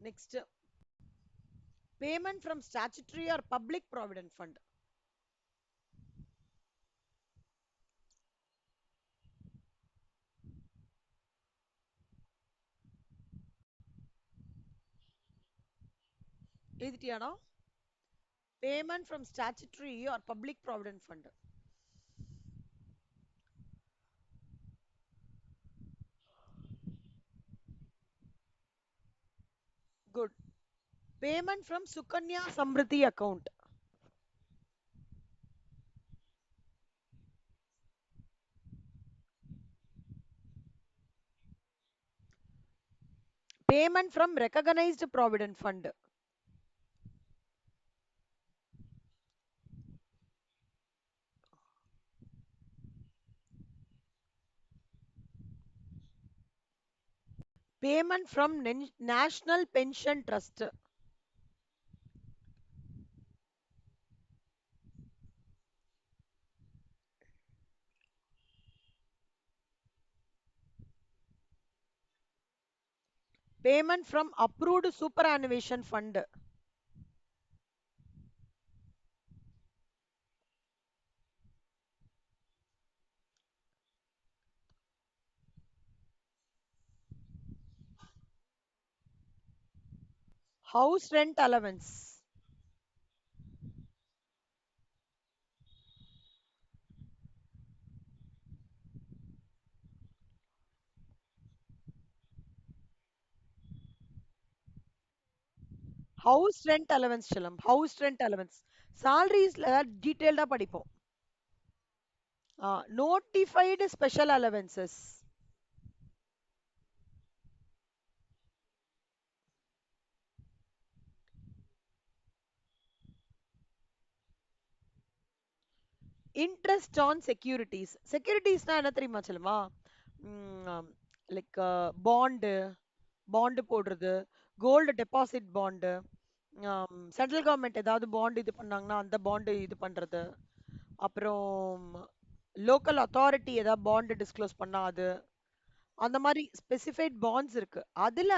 Next, payment from statutory or public provident fund. எழுதிட்டியாடா? Payment from statutory or public provident fund. Good. Payment from Sukanya Samriddhi account. Payment from recognized provident fund. Payment from National Pension Trust. Payment from approved superannuation fund. House rent allowance. House rent allowance செல்லம். House rent allowance. Salaries detailed படிப்போம். Notified special allowances. Interest on securities. Securities என்ன தெரியுமா செல்லுமா? Like bond போடுறது, gold deposit bond, central government ஏதாவது bond இது பண்ணாங்கன்னா அந்த பாண்டு இது பண்றது, அப்புறம் லோக்கல் அத்தாரிட்டி ஏதாவது பாண்டு டிஸ்க்ளோஸ் பண்ணா அது, அந்த மாதிரி ஸ்பெசிஃபைட் பாண்ட்ஸ் இருக்கு. அதுல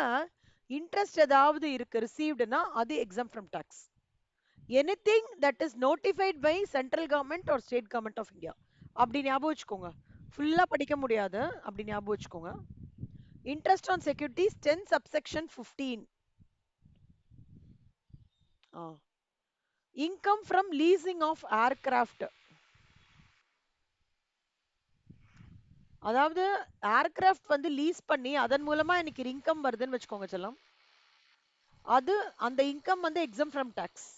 இன்ட்ரெஸ்ட் ஏதாவது இருக்கு ரிசீவ்டுனா அது exempt from tax. anything that is notified by central government or state government of India. அப்படி ஞாபகம் வச்சுக்கோங்க. ஃபுல்லா படிக்க முடியாது. அப்படி ஞாபகம் வச்சுக்கோங்க. Interest on securities 10 subsection 15. Income from leasing of aircraft. அதாவது ஏர்கிராஃப்ட் வந்து லீஸ் பண்ணி அதன் மூலமா எனக்கு இன்கம் வருதுன்னு வச்சுக்கோங்க செல்லம். அது அந்த இன்கம் வந்து exempt from tax.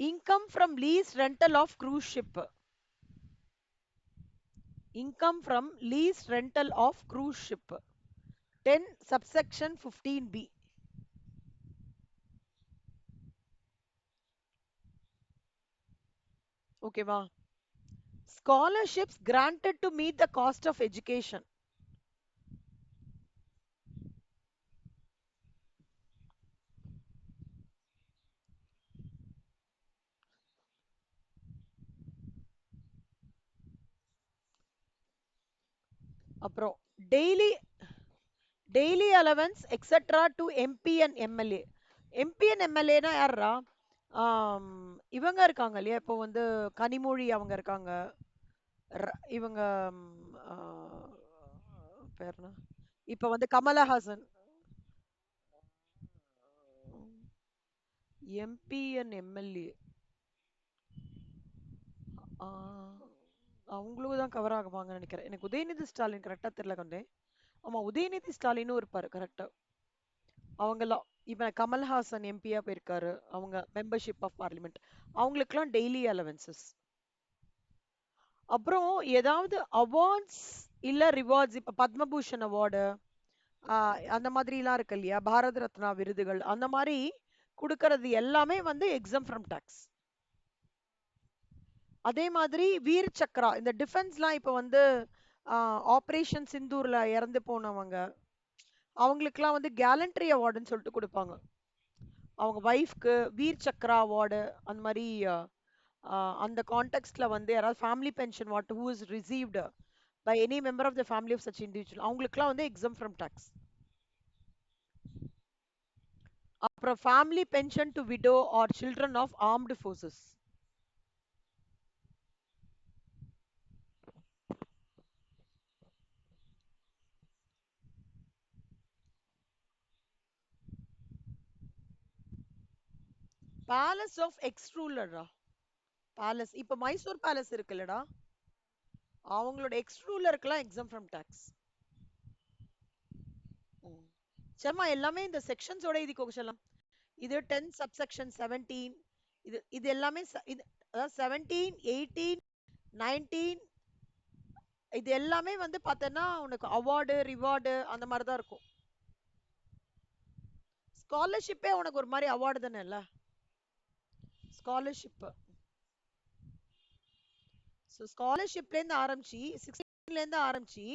Income from lease rental of cruise ship. Income from lease rental of cruise ship. 10 subsection 15b. Okay va? Scholarships granted to meet the cost of education. அப்புறம் daily allowance etc to MP and MLA. MP and MLA னா யாரா? இவங்க இருக்காங்க இல்லையா, இப்போ வந்து கனிமொழி அவங்க இருக்காங்க, இவங்க பேர் என்ன, இப்போ வந்து கமலஹாசன். MP and MLA அவங்களுக்கு தான் கவர் ஆகுவாங்கன்னு நினைக்கிறேன். எனக்கு உதயநிதி ஸ்டாலின் கரெக்டா தெரியல கண்டே. ஆமா, உதயநிதி ஸ்டாலினும் இருப்பாரு கரெக்டா. அவங்கெல்லாம் இவன் கமல்ஹாசன் எம்பியா போயிருக்காரு, அவங்க மெம்பர்ஷிப் ஆஃப் பார்லிமெண்ட், அவங்களுக்குலாம் டெய்லி அலவன்சஸ். அப்புறம் ஏதாவது அவார்ட்ஸ் இல்ல ரிவார்ட்ஸ், இப்ப பத்மபூஷன் அவார்டு அந்த மாதிரிலாம் இருக்கு இல்லையா, பாரத ரத்னா விருதுகள், அந்த மாதிரி கொடுக்கறது எல்லாமே வந்து எக்ஸாம் ஃப்ரம் டாக்ஸ். அதே மாதிரி வீர் சக்ரா, இந்த டிஃபென்ஸ்லாம் இப்ப வந்து ஆபரேஷன் சிந்தூர்ல இறந்து போனவங்க, அவங்களுக்குலாம் வந்து கேலண்ட்ரி அவார்டுன்னு சொல்லிட்டு கொடுப்பாங்க. அவங்க ஒய்ஃப்க்கு வீர் சக்ரா அவார்டு அந்த மாதிரி அந்த கான்டெக்ட்ல வந்து யாராவது family pension what who is received by any member of the family of such individual, அவங்களுக்குலாம் வந்து exempt from tax. அப்புறம் family pension to widow or children of armed forces. Palace of ex ரூலரா? Palace இப்ப Mysore palace இருக்குல்லடா, அவங்களோட ex ரூலருக்குலாம் exempt from tax. சரிம்மா, எல்லாமே இந்த செக்ஷன்ஸோட இதுக்கு சொல்லலாம். இது 10 சப்செக்ஷன் 17, இது இது எல்லாமே இது அதாவது 17 18 19, இது எல்லாமே வந்து பார்த்தேன்னா உனக்கு அவார்டு ரிவார்டு அந்த மாதிரி தான் இருக்கும். ஸ்காலர்ஷிப்பே உனக்கு ஒரு மாதிரி அவார்டு தானே இல்ல? ஸ்காலர்ஷிப், ஸோ ஸ்காலர்ஷிப்லேருந்து ஆரம்பிச்சு 16லேருந்து ஆரம்பிச்சு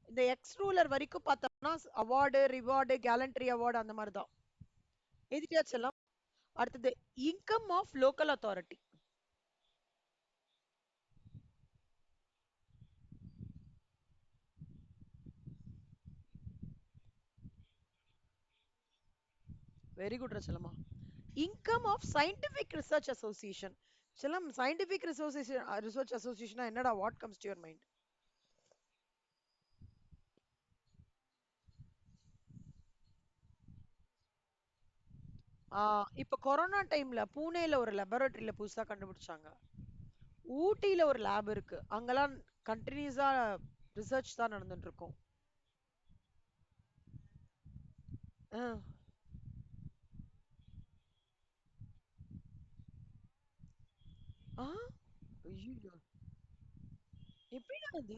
இந்த எக்ஸ் ரூலர் வரைக்கும் பார்த்தோம்னா அவார்டு ரிவார்டு கேலண்ட்ரி அவார்டு அந்த மாதிரி தான். எழுதிட்டாச்செல்லாம். அடுத்தது income of local authority. Very good ரச்சலமா. Income of scientific research association. செல்லம், சயின்டிபிக் ரிசர்ச் அசோசியேஷனா என்னடா? What comes to your mind? இப்ப கொரோனா டைம்ல பூனேல ஒரு லெபரட்டரியில புதுசா கண்டுபிடிச்சாங்க. ஊட்டியில ஒரு லேப் இருக்கு, அங்கெல்லாம் கண்டினியூஸா ரிசர்ச் தான் நடந்துட்டு இருக்கும். எப்படிடா அது?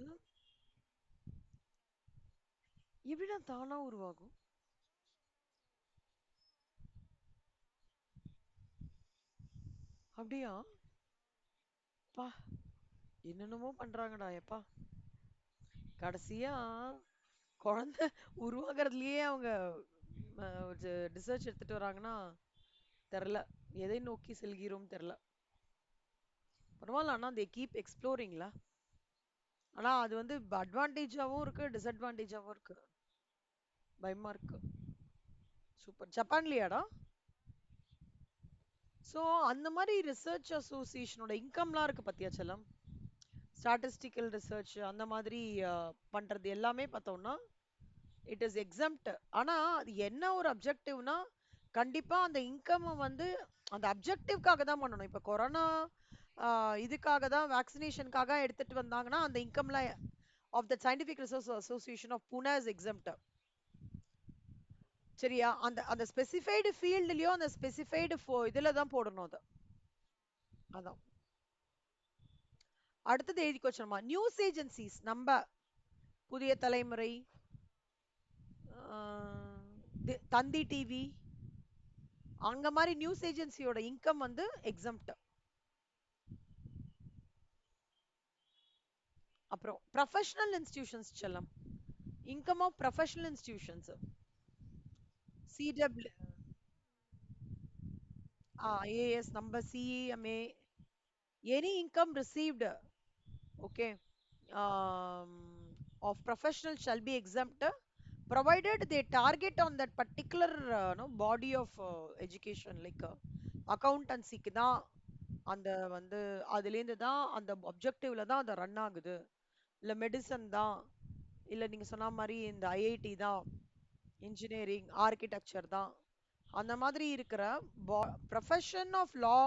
எப்படிடா தானா உருவாகும்? அப்படியா? பா, என்னென்னமோ பண்றாங்கடா எப்பா. கடைசியா குழந்தை உருவாகிறதுலயே அவங்க ரிசர்ச் எடுத்துட்டு வராங்கன்னா தெரில, எதை நோக்கி செல்கிறோம் தெரில. பரவாயில்ல, ஆனா தே கீப் எக்ஸ்ப்ளோரிங்ல. ஆனா அது வந்து அட்வான்டேஜாவும் இருக்கு டிஸ்அட்வான்டேஜாவும் இருக்கு. பயமா இருக்கு. சூப்பர். ஜப்பான்லயாடா? ஸோ அந்த மாதிரி ரிசர்ச் அசோசியேஷனோட இன்கம்லாம் இருக்கு பத்தியா செல்லம்? ஸ்டாட்டிஸ்டிக்கல் ரிசர்ச் அந்த மாதிரி பண்றது எல்லாமே பார்த்தோம்னா இட் இஸ் எக்ஸம்ட். ஆனா அது என்ன ஒரு அப்ஜெக்டிவ்னா, கண்டிப்பா அந்த இன்கம் வந்து அந்த அப்ஜெக்டிவ்காக தான் பண்ணணும். இப்ப கொரோனா இதுக்காக தான் வேக்சினேஷனுக்காக எடுத்துட்டு வந்தாங்கன்னா அந்த இன்கம்ல of the scientific research association of Pune is exempt. சரியா? அந்த அந்த ஸ்பெசிஃபைடு ஃபீல்டுலயோ அந்த ஸ்பெசிஃபைடு இதுல தான் போடணும் அது. அதான். அடுத்தது எழுதிக்கோ சொன்னோமா, நியூஸ் ஏஜென்சிஸ். நம்ம புதிய தலைமுறை, தந்தி டிவி, அங்க மாதிரி நியூஸ் ஏஜென்சியோட இன்கம் வந்து எக்ஸம்ட். அப்புறம் ப்ரொஃபஷனல் இன்ஸ்டிடியூஷன்ஸ் செல்லம், income of professional institutions. CW, AS, நம்ம CMA, any income received, okay, of professional shall be exempt provided they target on that particular no body of education like accountancy க்கு தான் அந்த வந்து அதுலேருந்து தான் அந்த அப்ஜெக்டிவ்ல தான் அது ரன் ஆகுது, இல்ல மெடிசன் தான், இல்ல நீங்க சொன்ன மாதிரி இந்த ஐஐடி தான், இன்ஜினியரிங் ஆர்கிடெக்சர் தான், அந்த மாதிரி இருக்கிற ப்ரொஃபஷன் ஆஃப் லா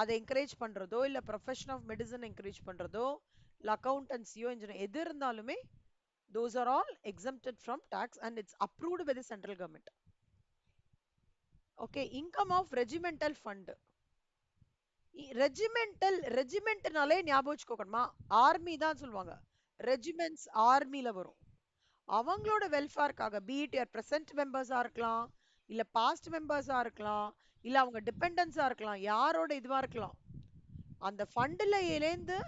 அதை என்கரேஜ் பண்றதோ இல்ல ப்ரொஃபஷன் ஆஃப் மெடிசன் என்கரேஜ் பண்றதோ இல்ல அக்கௌண்டன்சியோ இன்ஜினியர் எது இருந்தாலுமே those are all exempted from tax and it's approved by the central government. Okay, income of regimental fund. ரெஜிமெண்ட்னாலே ஞாபகம் வச்சுக்கோக்கணுமா, ஆர்மி தான் சொல்லுவாங்க. ரெஜிமெண்ட்ஸ் ஆர்மில வரும். அவங்களோட வெல்ஃபேர்க்காக பீட் பிரசன்ட் மெம்பர்ஸா இருக்கலாம், இல்ல பாஸ்ட் மெம்பர்ஸா இருக்கலாம், இல்ல அவங்க டிபெண்டன்ஸா இருக்கலாம், யாரோட இதுவா இருக்கலாம், அந்த ஃபண்ட்ல இருந்து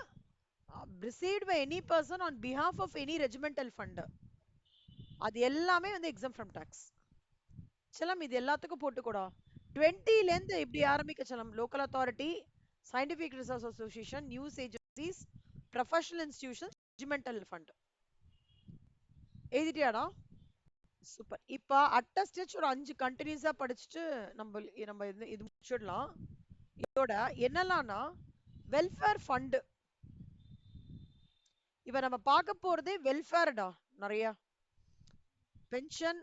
received by any person on behalf of any regimental fund, அது எல்லாமே வந்து exempt from tax. செல்லம், இது எல்லாத்துக்கும் போட்டுக்கூடா. 20ல இருந்து இப்படி ஆரம்பிக்க செல்லம். Local authority, scientific research association, news agencies, professional institution, regimental fund. எழுதிட்டியாடா? சூப்பர். இப்ப அட்டஸ்டேஜ் ஒரு 5 கண்டினியூஸா படிச்சுட்டு நம்ம இது முடிச்சிடலாம். இதோட என்னலாம்னா வெல்ஃபேர் ஃபண்ட். இப்ப நம்ம பார்க்க போறதே வெல்ஃபேர்டா. நிறைய பென்ஷன்,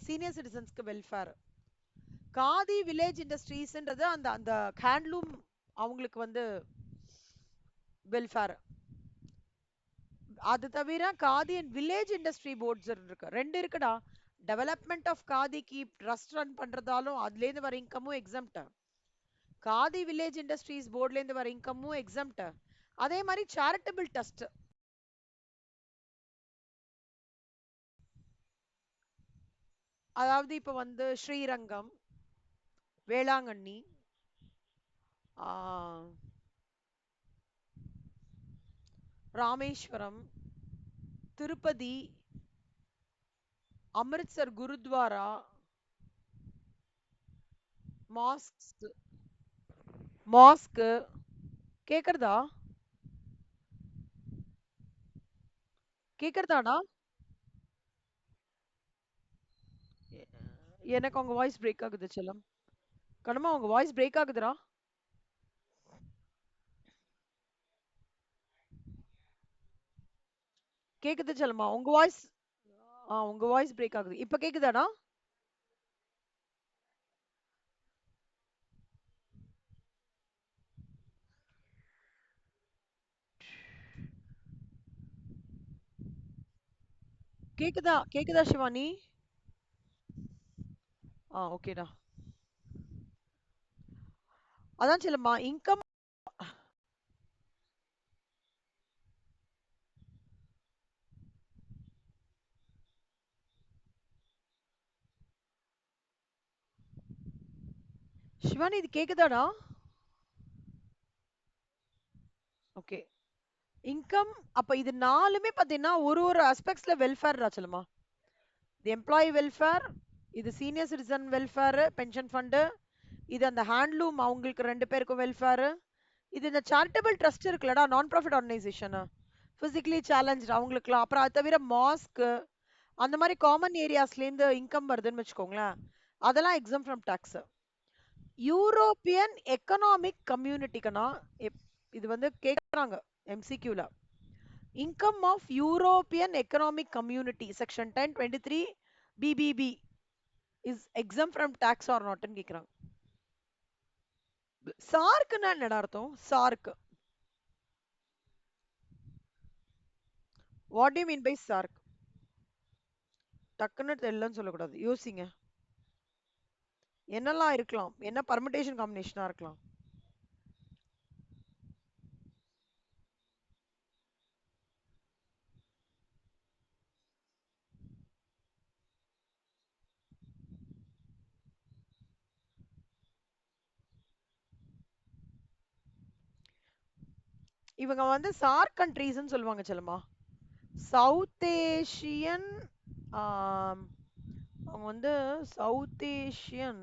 சீனியர் சிட்டிசன்ஸ்க்கு வெல்ஃபேர். காதி வில்லேஜ் இண்டஸ்ட்ரீஸ்ன்றது அந்த அந்த ஹேண்ட்லூம் அவங்களுக்கு வந்து வெல்ஃபேர். அது தவிர Khadi and village industry boards இருக்கு, ரெண்டு இருக்குடா. டெவலப்மெண்ட் ஆஃப் காதிக்கு ட்ரஸ்ட் ரன் பண்றதாலும் அதுலேருந்து வர இன்கமும் எக்ஸம்ட். காதி வில்லேஜ் இண்டஸ்ட்ரீஸ் போர்ட்லேருந்து வர இன்கமும் எக்ஸம்ட். அதே மாதிரி சேரிட்டபிள் ட்ரஸ்ட். அதாவது இப்ப வந்து ஸ்ரீரங்கம், வேளாங்கண்ணி, ராமேஸ்வரம், திருப்பதி, அமிர்த்சர் குருத்வாரா, மாஸ்க் கேக்குறதா? கேக்குறதாடா? எனக்கு உங்க வாய்ஸ் பிரேக் ஆகுது செல்லம். கண்ணம்மா உங்க வாய்ஸ் பிரேக் ஆகுதுடா. கேக்குது செல்லம்மா உங்க வாய்ஸ். உங்க வாய்ஸ் பிரேக் ஆகுது. இப்ப கேக்குதாடா? கேக்குதா? கேக்குதா சிவானி? ஓகேடா. அதான் செல்லம்மா இன்கம். சிவானி இது கேக்குதாடா? ஓகே. இன்கம். அப்ப இது நாலுமே பாத்தீங்கன்னா ஒரு ஒரு ஆஸ்பெக்ட்ஸ்ல வெல்ஃபேர் செல்லம்மா. இது எம்ப்ளாயி வெல்ஃபேர், இது senior citizen welfare pension fund, இது அந்த ஹேண்ட்லூம் அவங்களுக்கு ரெண்டு பேருக்கும் வெல்ஃபேர், இது இந்த சேரிட்டபிள் ட்ரஸ்ட் இருக்குல்லடா, நான் ப்ராஃபிட் ஆர்கனைசேஷன், பிசிக்கலி சேலஞ்ச் அவங்களுக்குலாம். அப்புறம் அது தவிர மாஸ்க், அந்த மாதிரி காமன் ஏரியாஸ்லேருந்து இன்கம் வருதுன்னு வச்சுக்கோங்களேன், அதெல்லாம் exempt from tax. European economic கம்யூனிட்டிக்குனா இது வந்து கேட்குறாங்க எம்சிக்யூல. Income of European economic community section 1023 BBB is exempt from tax or நாட்னு கேட்குறாங்க. சார்க்குன்னா என்னடா அர்த்தம்? SAARC. What do you mean by SAARC? டக்குன்னு தெரியலன்னு சொல்லக்கூடாது, யோசிங்க. என்னெல்லாம் இருக்கலாம்? என்ன பர்முடேஷன் காம்பினேஷனா இருக்கலாம்? இவங்க வந்து சார்க் கண்ட்ரீஸ்ன்னு சொல்லுவாங்க செல்லம்மா. சவுத் ஏஷியன், அவங்க வந்து south Asian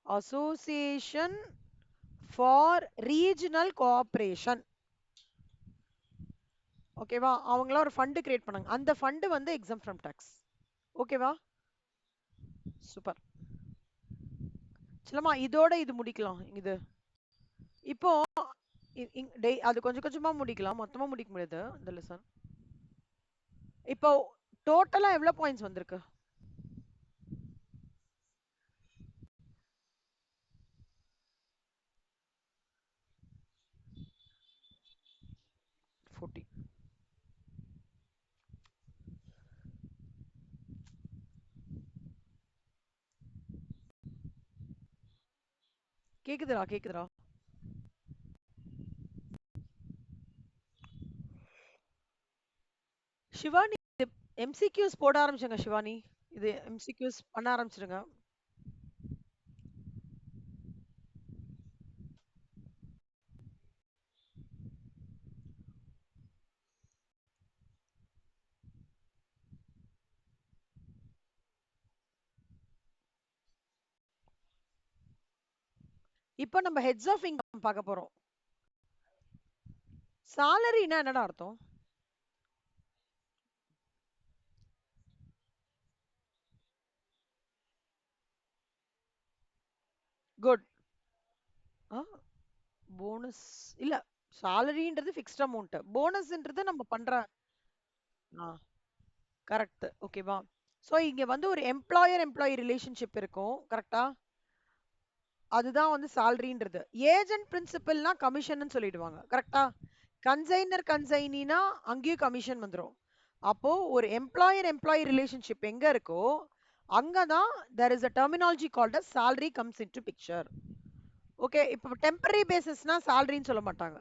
association for regional cooperation. ஓகேவா? அவங்களாம் ஒரு ஃபண்ட் கிரியேட் பண்ணாங்க, அந்த ஃபண்ட் வந்து எக்ஸம் ஃப்ரம் டாக்ஸ். ஓகேவா? சூப்பர் செல்லம்மா. இதோட இது முடிக்கலாம். இது இப்போ அது கொஞ்சம் கொஞ்சமா முடிக்கலாம், மொத்தமா முடிக்க முடியாது இந்த லெசன். இப்போ டோட்டலா எவ்வளவு பாயிண்ட்ஸ் வந்திருக்கு? 40. கேக்குதுடா, கேக்குதுடா. சிவானி எம்சிக்யூஸ் போட ஆரம்பிச்சுங்க சிவானி. இது எம்சிக்யூஸ் பண்ண ஆரம்பிச்சிருங்க. இப்போ நம்ம ஹெட்ஸ் ஆஃப் இன்கம் பார்க்க போறோம். சாலரினா என்னடா அர்த்தம்? குட். ஆ போனஸ் இல்ல. சாலரின்றது ஃபிக்ஸ்ட் அமௌண்ட். போனஸ்ன்றது நம்ம பண்ற ஆ கரெக்ட். ஓகேவா? சோ இங்க வந்து ஒரு எம்ப்ளாயர் எம்ப்ளாயி ரிலேஷன்ஷிப் இருக்கும். கரெக்ட்டா? அதுதான் வந்து சாலரின்றது. ஏஜென்ட் பிரின்சிபல்னா கமிஷன்னு சொல்லிடுவாங்க. கரெக்ட்டா? கன்சைனர் கன்சைனினா அங்கேயும் கமிஷன் வந்துரும். அப்போ ஒரு எம்ப்ளாயர் எம்ப்ளாயி ரிலேஷன்ஷிப் எங்க இருக்கோ, அங்க தான் there is a terminology called as salary comes into picture. Okay. இப்போ டெம்பரரி பேசிஸ்னா சாலரின்னு சொல்ல மாட்டாங்க.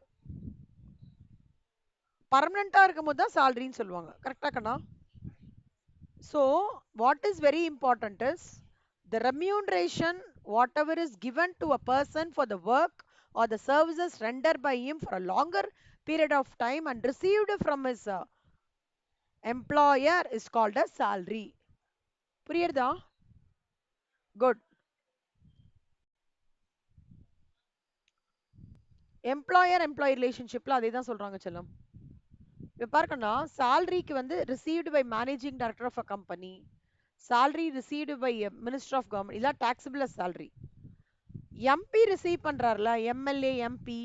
பர்மனெண்டா இருக்கும்போது தான் சாலரின்னு சொல்லுவாங்க. கரெக்ட்டா கண்ணா? So, what is very important is the remuneration, whatever is given to a person for the work or the services rendered by him for a longer period of time and received from his employer is called as salary. புரியுதா? Good. Employer employee ரிலேஷன்ஷிப்ல அதே தான் சொல்றாங்க செல்லம். இப்ப பாருக்கண்ணா, சாலரிக்கு வந்து received by managing director of a company, salary received by a minister of government இதான் taxable as salary. MP receive பண்றாருல, எம்எல்ஏ எம்பி,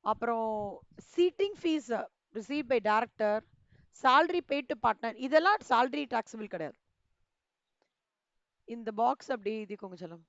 அப்புறம் sitting fees receive by director, salary paid to partner, இதெல்லாம் salary taxable கிடையாது. இந்த box அப்படியே எழுதிக்கோங்க செல்லம்.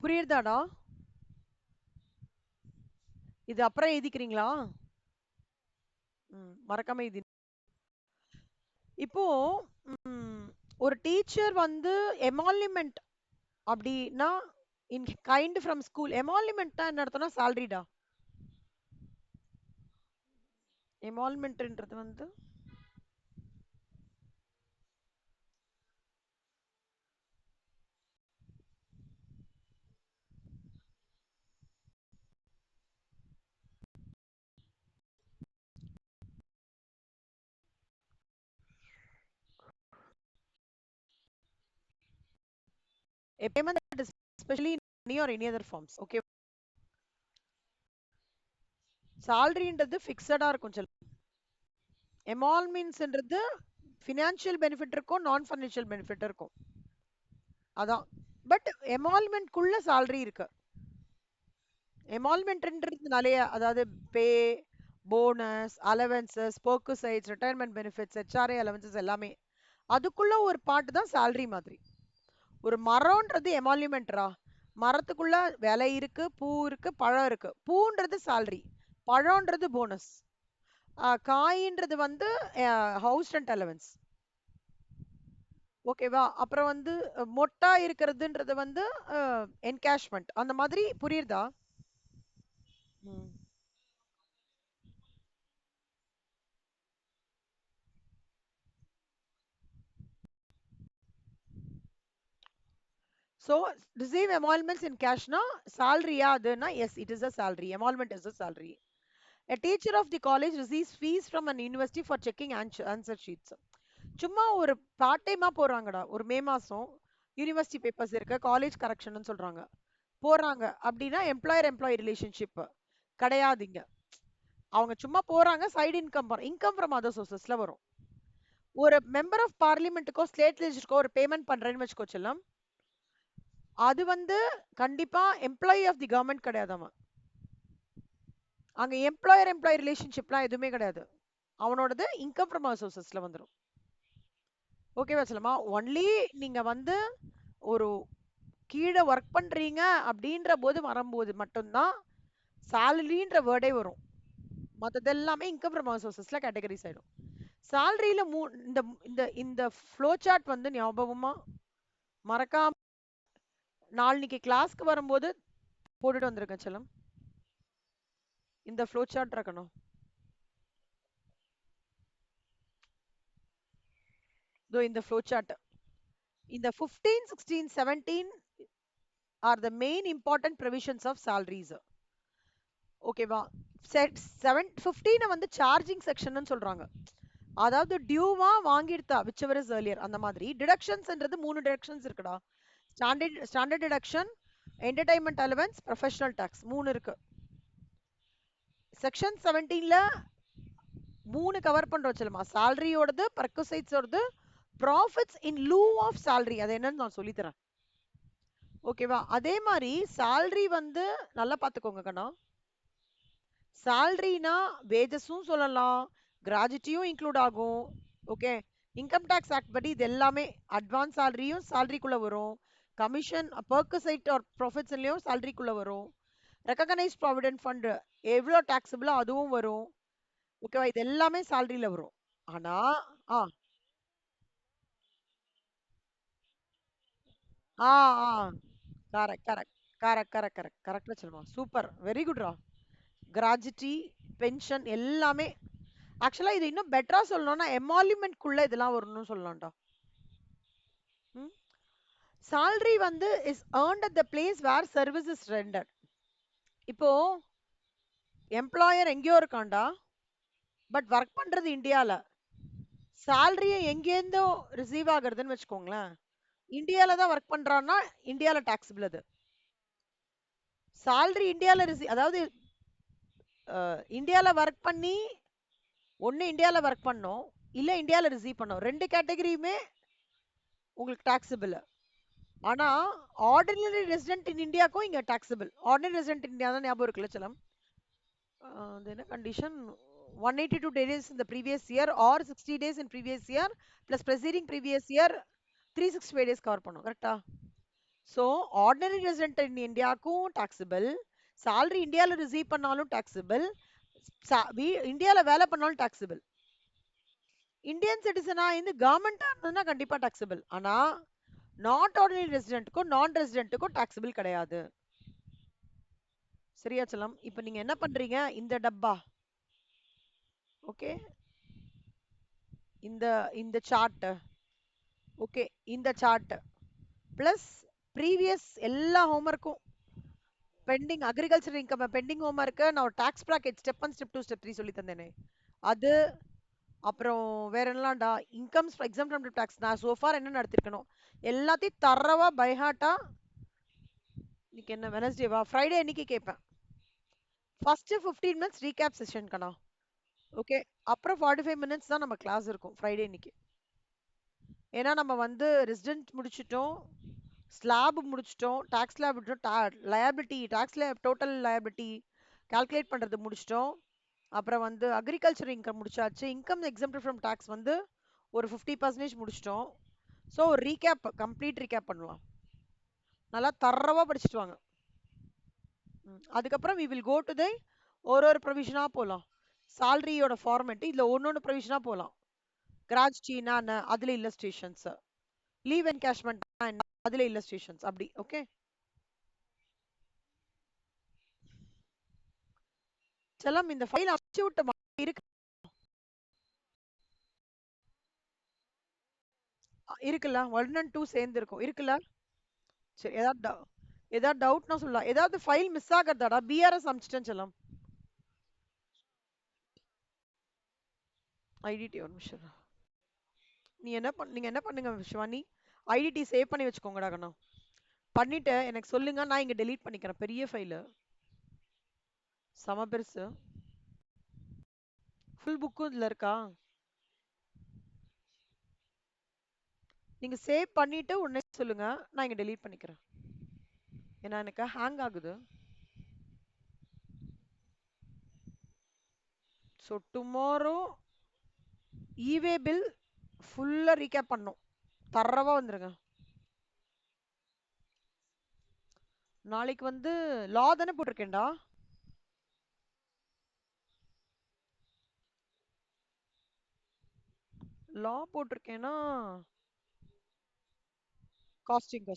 புரியுதாடா? இது அப்புறம் எழுதிக்கிறீங்களா? மறக்காம எழுதி. இப்போ ஒரு டீச்சர் வந்து எமாலிமெண்ட் அப்படின்னா இன் கைண்ட் ஃப்ரம் ஸ்கூல், எமாலிமெண்ட்னா என்ன அர்த்தம்னா சாலரிடா. எமால்மெண்ட்ன்றது வந்து a payment that is especially in money or any other forms. Okay. சாலரின்றது ஃபிக்ஸடா இருக்கும் செல்லம். எமால்மெண்ட்ஸ்ன்றது ஃபினான்ஷியல் பெனிஃபிட் இருக்கும், நான் ஃபினான்ஷியல் பெனிஃபிட் இருக்கும். அதான். பட் எமால்மெண்ட்குள்ள salary இருக்கு. எமால்மெண்ட்ன்றதுனாலே அதாவது pay, bonus, allowances, perquisites, retirement benefits, HRA allowances எல்லாமே அதுக்குள்ள ஒரு பார்ட் தான் salary மாதிரி. ஒரு மரம்ன்றது எமால்மெண்ட்ரா. மரத்துக்குள்ள விலை இருக்கு, பூ இருக்கு, பழம் இருக்கு. பூன்றது salary, பழம்ன்றது போனஸ், காயின்றது வந்து ஹவுஸ் ரெண்ட் அலவன்ஸ். ஓகேவா? அப்புறம் வந்து மொட்டா இருக்கிறதுன்றது வந்து என்கேஷ்மெண்ட். அந்த மாதிரி புரியுதா? ம். So receive emoluments in cash na salary aduna, yes it is a salary, emolument is a salary. A teacher of the college receives fees from an university for checking answer sheets. சும்மா ஒரு part டைமா போறாங்கடா, ஒரு மே மாசம் university papers இருக்கு, college correction சொல்றாங்க, போறாங்க அப்படின்னா employer employee relationship கிடையாதுங்க. அவங்க சும்மா போறாங்க, side income income from other சோர்சஸ்ல வரும். ஒரு மெம்பர் ஆஃப் பார்லிமெண்ட்டுக்கோ ஸ்டேட் லெஜிஸ்லருக்கோ ஒரு பேமெண்ட் பண்றேன்னு வச்சுக்கோ செல்லம், அது வந்து கண்டிப்பா எம்ப்ளாயி ஆஃப் தி கவர்மெண்ட் கிடையாதாமா. அங்க எம்ப்ளாயர் எம்ப்ளாயி ரிலேஷன்ஷிப்லாம் எதுவுமே கிடையாது. அவனோடது இன்கம் ஃப்ரம் அதர் சோர்சஸ்ல வந்துரும். ஓகேவா செல்லமா? ஒன்லி நீங்க வந்து ஒரு கீழே ஒர்க் பண்றீங்க அப்படின்ற போது வரும்போது மட்டும்தான் சேலரின்ற வேர்டே வரும். மற்றது எல்லாமே இன்கம் ஃப்ரம் அதர் சோர்சஸ்ல கேட்டகரிஸ் ஆயிடும். சேலரியில இந்த இந்த இந்த ஃப்ளோ சார்ட் வந்து ஞாபகமா மறக்காம நாளைக்கு கிளாஸ்க்கு வரும்போது போட்டுட்டு வந்திருக்கேன் செல்லம். இந்த ஃப்ளோ சார்ட் இருக்கணும். இதோ இந்த ஃப்ளோ சார்ட் இந்த 15, 16, 17 are the main important provisions of salaries. ஓகேவா? செட் 7 15 வந்து சார்ஜிங் செக்ஷன் சொல்றாங்க. அதாவது டியூவா வாங்கிடுதா whichever is earlier அந்த மாதிரி. டிடக்ஷன்ஸ்ன்றது மூணு டிடக்ஷன்ஸ் இருக்குடா. Standard deduction, entertainment allowance, professional tax மூணு இருக்கு. செக்ஷன் 17ல மூணு கவர் பண்றோம் சொல்லுமா. சேலரியோடது, பர்குசைட்ஸோடது, profits in lieu of salary. அது என்னன்னு நான் சொல்லி தரேன். ஓகேவா? அதே மாதிரி சேலரி வந்து நல்லா பாத்துக்கோங்க கண்ணா. சேலரினா வேஜஸும் சொல்லலாம், கிராஜுட்டியும் இன்க்ளூட் ஆகும். ஓகே, இன்கம் டேக்ஸ் ஆக்ட் படி இது எல்லாமே அட்வான்ஸ் சேலரியும் சேலரிக்குள்ள வரும். கமிஷன் பர்குசைட் ஆர் ப்ராஃபிட்ஸ்லயும் சேலரிக்குள்ள வரும். ரெகக்னைஸ் ப்ராவிடென்ட் ஃபண்ட் எவ்வளோ டாக்ஸபிளோ அதுவும் வரும். ஓகேவா? இது எல்லாமே சேலரியில வரும். ஆனா ஆ ஆ ஆ correct correct correct correct correct கரெக்டா சொல்லுமா. சூப்பர், வெரி குட்ரா. கிராஜுட்டி, பென்ஷன் எல்லாமே. ஆக்சுவலா இது இன்னும் பெட்டரா சொல்லணும்னா எமாலிமெண்ட்குள்ள இதெல்லாம் வரும்னு சொல்லலாம்டா. salary வந்து is earned at the place where service is rendered. இப்போ எம்ப்ளாயர் எங்கேயோ இருக்கான்டா, பட் ஒர்க் பண்றது இந்தியால. சேலரியை எங்கேருந்தோ ரிசீவ் ஆகுறதுன்னு வச்சுக்கோங்களேன். இந்தியால தான் ஒர்க் பண்றான்னா இந்தியால டாக்ஸபிள் அது. சேலரி இந்தியால ரிசீவ், அதாவது இந்தியால ஒர்க் பண்ணி ஒன்னு இந்தியால ஒர்க் பண்ணோம், இல்ல இந்தியால ரிசீவ் பண்ணோம். ரெண்டு கேட்டகரியுமே உங்களுக்கு டாக்ஸபிள். ஆனா ஆர்டினரி ரெசிடென்ட் இன் இந்தியாக்கும் இங்க டாக்ஸபிள். ஆர்டினரி ரெசிடென்ட் இந்தியா தான் ஞாபகம் இருக்குல்ல செல்லம். அது என்ன condition? 182 days in the previous year or 60 days in previous year plus preceding previous year 365 days cover பண்ணும். கரெக்டா? ஸோ ஆர்டினரி ரெசிடென்ட் இன் இந்தியாவுக்கும் டாக்ஸபிள், salary இந்தியாவில் ரிசீவ் பண்ணாலும் டாக்ஸபிள், இந்தியாவில் வேலை பண்ணாலும் டாக்ஸபிள். இந்தியன் சிட்டிசனா இருந்து கவர்மெண்டா இருந்ததுன்னா கண்டிப்பா டாக்ஸபிள். ஆனா நாட் ஆர்டினரி ரெசிடென்ட்டுக்கும் நான் ரெசிடென்ட்டுக்கும் டாக்ஸபிள் கிடையாது. சரியா செல்லம்? இப்போ நீங்க என்ன பண்றீங்க? இந்த டப்பா, ஓகே, இந்த இந்த சார்ட், ஓகே, இந்த சார்ட் பிளஸ் ப்ரீவியஸ் எல்லா ஹோம்ஒர்க்கும் pending agriculture income pending homework நான் ஒரு tax bracket step 1 step 2 step 3 சொல்லி தந்தேனே அது. அப்புறம் வேற என்னலாம்டா, இன்கம்ஸ் எக்ஸாம் ஃப்ரம் டாக்ஸ் நான் சோஃபார் என்ன நடத்திருக்கணும் எல்லாத்தையும் தரவா பைஹார்ட்டா. இன்னைக்கு என்ன வெனஸ்டேவா, ஃப்ரைடே அன்னைக்கு கேட்பேன். ஃபர்ஸ்ட் 15 மினிட்ஸ் ரீகேப் செஷன் கண்ணா. ஓகே, அப்புறம் 45 மினிட்ஸ் தான் நம்ம கிளாஸ் இருக்கும் ஃப்ரைடே இன்னைக்கு. ஏன்னா நம்ம வந்து ரெசிடென்ட் முடிச்சிட்டோம், ஸ்லாப் முடிச்சிட்டோம், டாக்ஸ் ஸ்லாப் முடிச்சிட்டோம், liability tax total liability calculate பண்றது முடிச்சிட்டோம். அப்புறம் வந்து அக்ரிகல்ச்சர் இன்கம் முடிச்சாச்சு. இன்கம் எக்ஸம்ப்ட் ஃப்ரம் டாக்ஸ் வந்து ஒரு 50% முடிச்சிட்டோம். ஸோ ஒரு ரீகேப், கம்ப்ளீட் ரீகேப் பண்ணலாம். நல்லா தரவா படிச்சுட்டு வாங்க. அதுக்கப்புறம் we will go to the ஒரு ப்ரொவிஷனா போகலாம். சேலரியோட ஃபார்மேட் இதுல ஒன்னொன்னு ப்ரொவிஷனா போகலாம். கிராஜுட்டினா அதுல இல்லஸ்ட்ரேஷன்ஸ், லீவ் என்கேஷ்மெண்ட் அதுல இல்லஸ்ட்ரேஷன்ஸ் அப்படி. ஓகே செல்லம், இந்த ஃபைல் அனுப்பிச்சு விட்ட மாதிரி இருக்கு. இருக்குல்ல, 1 and 2 சேர்ந்து இருக்கும் இருக்குல்ல. சரி, ஏதாவது டவுட்னா சொல்லலாம். ஏதாவது ஃபைல் மிஸ் ஆகிறதாடா? பிஆர்எஸ் அனுப்பிச்சிட்டேன்னு செல்லம். ஐடிடி ஒரு நிமிஷம். நீங்க என்ன பண்ணுங்க சிவானி, ஐடிடி சேவ் பண்ணி வச்சுக்கோங்கடா கண்ணா. பண்ணிட்டு எனக்கு சொல்லுங்க, நான் இங்க டெலீட் பண்ணிக்கிறேன். பெரிய ஃபைல், செம பெருசு. ஃபுல் புக்கும் இதுல இருக்கா? நீங்க சேவ் பண்ணிட்டு உடனே சொல்லுங்க, நான் இங்க டெலீட் பண்ணிக்கிறேன். ஏன்னா எனக்கு ஹேங் ஆகுது. ஸோ டுமாரோ ஈவே பில் ஃபுல்லா ரீகேப் பண்ணும். தரவா வந்துருங்க. நாளைக்கு வந்து லா தானே போட்டிருக்கேன்டா. லா போட்டிருக்கேன்னா costing.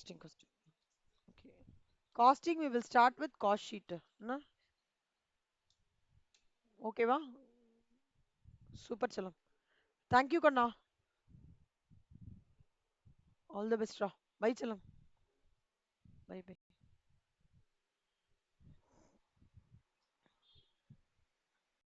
Okay, costing we will start with cost sheet. என்ன ஓகேவா? சூப்பர் செல்லம். தேங்க்யூ கண்ணா. ஆல் தி பெஸ்ட்ரா. பை செல்லம். Bye by.